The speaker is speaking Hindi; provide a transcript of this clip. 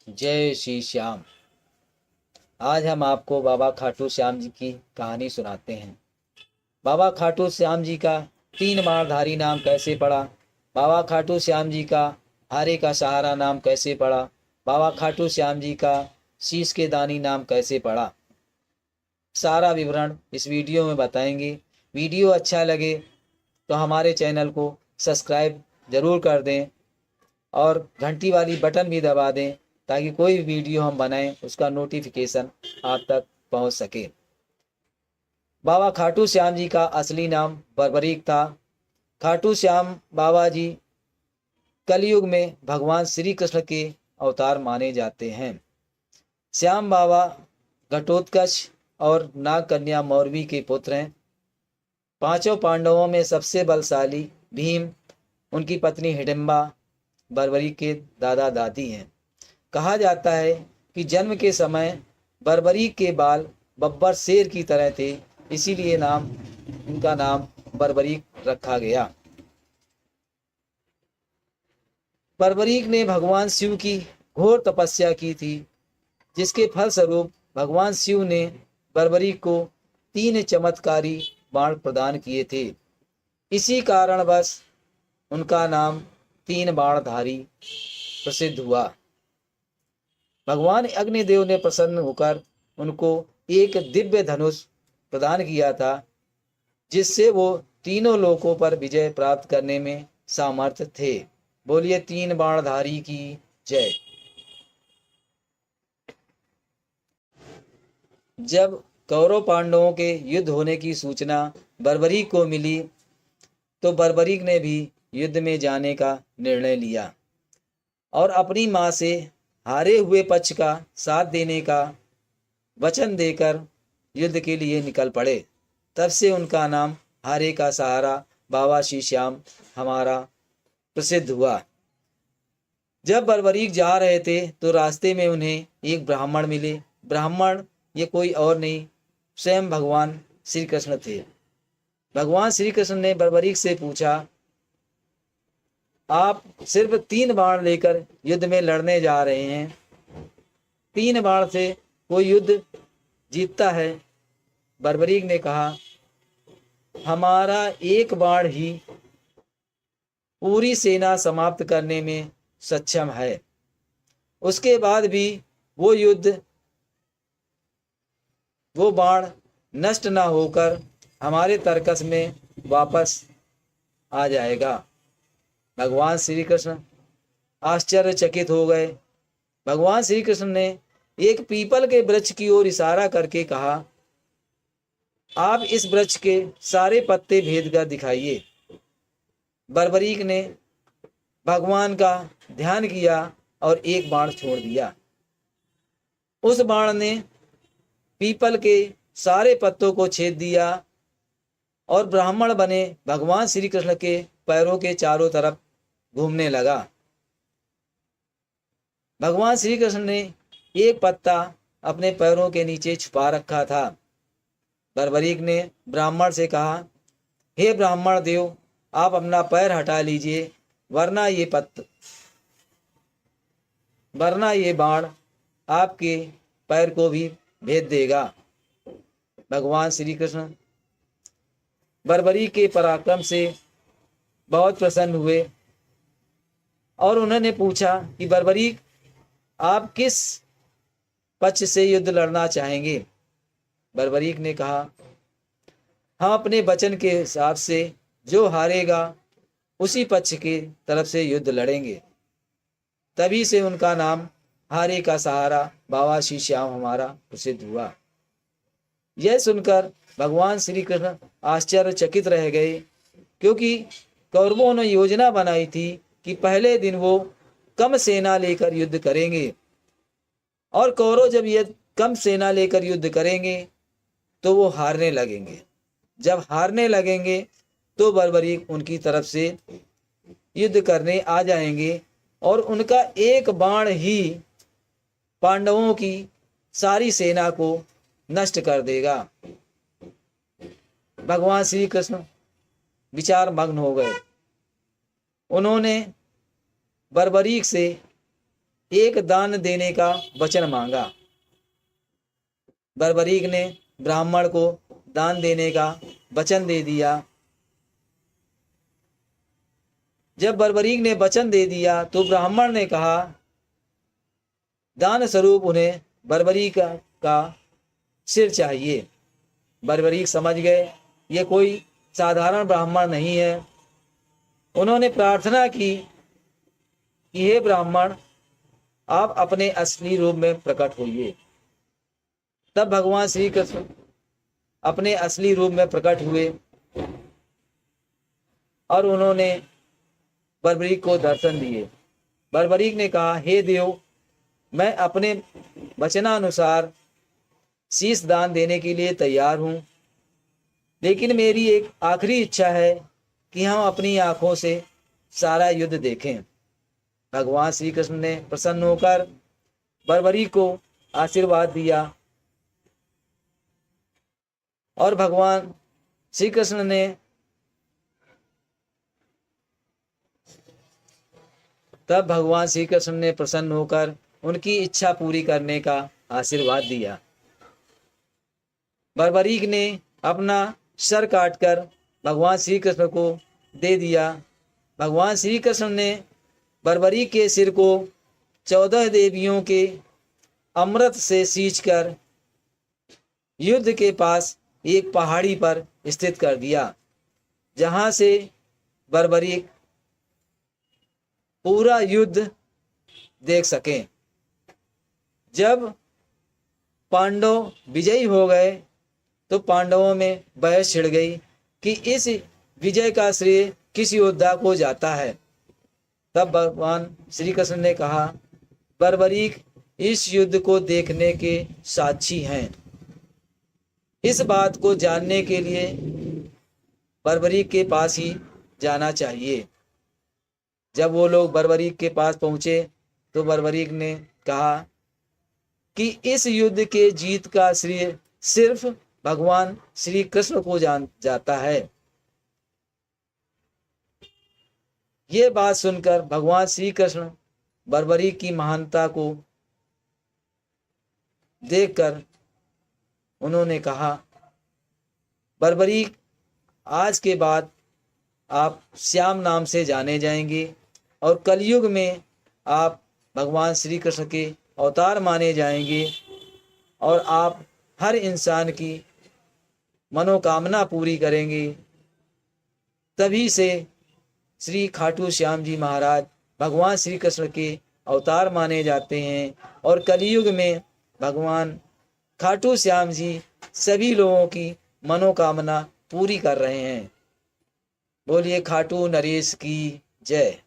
जय श्री श्याम। आज हम आपको बाबा खाटू श्याम जी की कहानी सुनाते हैं। बाबा खाटू श्याम जी का 3 बाणधारी नाम कैसे पड़ा? बाबा खाटू श्याम जी का हारे का सहारा नाम कैसे पड़ा? बाबा खाटू श्याम जी का शीश के दानी नाम कैसे पड़ा? सारा विवरण इस वीडियो में बताएंगे। वीडियो अच्छा लगे तो हमारे चैनल को सब्सक्राइब जरूर कर दें और घंटी वाली बटन भी दबा दें ताकि कोई वीडियो हम बनाएं उसका नोटिफिकेशन आप तक पहुंच सके। बाबा खाटू श्याम जी का असली नाम बर्बरीक था। खाटू श्याम बाबा जी कलयुग में भगवान श्री कृष्ण के अवतार माने जाते हैं। श्याम बाबा घटोत्कच और नाग कन्या मौरवी के पुत्र हैं। 5 पांडवों में सबसे बलशाली भीम, उनकी पत्नी हिडिंबा बर्बरीक के दादा दादी हैं। कहा जाता है कि जन्म के समय बर्बरीक के बाल बब्बर शेर की तरह थे, इसीलिए उनका नाम बर्बरीक रखा गया। बर्बरीक ने भगवान शिव की घोर तपस्या की थी, जिसके फलस्वरूप भगवान शिव ने बर्बरीक को 3 चमत्कारी बाण प्रदान किए थे। इसी कारणवश उनका नाम 3 बाणधारी प्रसिद्ध हुआ। भगवान अग्निदेव ने प्रसन्न होकर उनको एक दिव्य धनुष प्रदान किया था, जिससे वो तीनों लोकों पर विजय प्राप्त करने में सामर्थ थे। बोलिए 3 बाणधारी की जय। जब कौरव पांडवों के युद्ध होने की सूचना बर्बरीक को मिली तो बर्बरीक ने भी युद्ध में जाने का निर्णय लिया और अपनी मां से हारे हुए पक्ष का साथ देने का वचन देकर युद्ध के लिए निकल पड़े। तब से उनका नाम हारे का सहारा बाबा श्री श्याम हमारा प्रसिद्ध हुआ। जब बर्बरीक जा रहे थे तो रास्ते में उन्हें एक ब्राह्मण मिले। ब्राह्मण ये कोई और नहीं, स्वयं भगवान श्री कृष्ण थे। भगवान श्री कृष्ण ने बर्बरीक से पूछा, आप सिर्फ 3 बाण लेकर युद्ध में लड़ने जा रहे हैं, 3 बाण से कोई युद्ध जीतता है? बर्बरीक ने कहा, हमारा 1 बाण ही पूरी सेना समाप्त करने में सक्षम है। उसके बाद भी वो बाण नष्ट ना होकर हमारे तर्कस में वापस आ जाएगा। भगवान श्री कृष्ण आश्चर्यचकित हो गए। भगवान श्री कृष्ण ने एक पीपल के वृक्ष की ओर इशारा करके कहा, आप इस वृक्ष के सारे पत्ते भेद कर दिखाइए। बर्बरीक ने भगवान का ध्यान किया और 1 बाण छोड़ दिया। उस बाण ने पीपल के सारे पत्तों को छेद दिया और ब्राह्मण बने भगवान श्री कृष्ण के पैरों के चारों तरफ घूमने लगा। भगवान श्री कृष्ण ने एक पत्ता अपने पैरों के नीचे छुपा रखा था। बर्बरीक ने ब्राह्मण से कहा, हे ब्राह्मण देव, आप अपना पैर हटा लीजिए, वरना ये बाण आपके पैर को भी भेद देगा। भगवान श्री कृष्ण बर्बरीक के पराक्रम से बहुत प्रसन्न हुए और उन्होंने पूछा कि बर्बरीक, आप किस पक्ष से युद्ध लड़ना चाहेंगे? बर्बरीक ने कहा, हम अपने वचन के हिसाब से जो हारेगा उसी पक्ष के तरफ से युद्ध लड़ेंगे। तभी से उनका नाम हारे का सहारा बाबा श्री श्याम हमारा प्रसिद्ध हुआ। यह सुनकर भगवान श्री कृष्ण आश्चर्यचकित रह गए, क्योंकि कौरवों ने योजना बनाई थी कि पहले दिन वो कम सेना लेकर युद्ध करेंगे और कौरव जब ये कम सेना लेकर युद्ध करेंगे तो वो हारने लगेंगे। जब हारने लगेंगे तो बर्बरीक उनकी तरफ से युद्ध करने आ जाएंगे और उनका 1 बाण ही पांडवों की सारी सेना को नष्ट कर देगा। भगवान श्री कृष्ण विचार मग्न हो गए। उन्होंने बर्बरीक से एक दान देने का वचन मांगा। बर्बरीक ने ब्राह्मण को दान देने का वचन दे दिया। जब बर्बरीक ने वचन दे दिया तो ब्राह्मण ने कहा, दान स्वरूप उन्हें बर्बरीक का सिर चाहिए। बर्बरीक समझ गए ये कोई साधारण ब्राह्मण नहीं है। उन्होंने प्रार्थना की कि हे ब्राह्मण, आप अपने असली रूप में प्रकट होइए। तब भगवान श्री कृष्ण अपने असली रूप में प्रकट हुए और उन्होंने बर्बरीक को दर्शन दिए। बर्बरीक ने कहा, हे देव, मैं अपने वचनानुसार शीश दान देने के लिए तैयार हूं, लेकिन मेरी एक आखिरी इच्छा है कि हम अपनी आंखों से सारा युद्ध देखें। भगवान श्री कृष्ण ने प्रसन्न होकर बर्बरीक को आशीर्वाद दिया और भगवान श्री कृष्ण ने प्रसन्न होकर उनकी इच्छा पूरी करने का आशीर्वाद दिया। बर्बरीक ने अपना सर काटकर भगवान श्री कृष्ण को दे दिया। भगवान श्री कृष्ण ने बर्बरीक के सिर को 14 देवियों के अमृत से सींचकर युद्ध के पास एक पहाड़ी पर स्थित कर दिया, जहां से बर्बरीक पूरा युद्ध देख सकें। जब पांडव विजयी हो गए तो पांडवों में बहस छिड़ गई कि इस विजय का श्रेय किस योद्धा को जाता है। तब भगवान श्री कृष्ण ने कहा, बर्बरीक इस युद्ध को देखने के साक्षी हैं। इस बात को जानने के लिए बर्बरीक के पास ही जाना चाहिए। जब वो लोग बर्बरीक के पास पहुंचे तो बर्बरीक ने कहा कि इस युद्ध के जीत का श्रेय सिर्फ भगवान श्री कृष्ण को जाता है। ये बात सुनकर भगवान श्री कृष्ण बर्बरीक की महानता को देखकर उन्होंने कहा, बर्बरीक, आज के बाद आप श्याम नाम से जाने जाएंगे और कलयुग में आप भगवान श्री कृष्ण के अवतार माने जाएंगे और आप हर इंसान की मनोकामना पूरी करेंगे। तभी से श्री खाटू श्याम जी महाराज भगवान श्री कृष्ण के अवतार माने जाते हैं और कलयुग में भगवान खाटू श्याम जी सभी लोगों की मनोकामना पूरी कर रहे हैं। बोलिए खाटू नरेश की जय।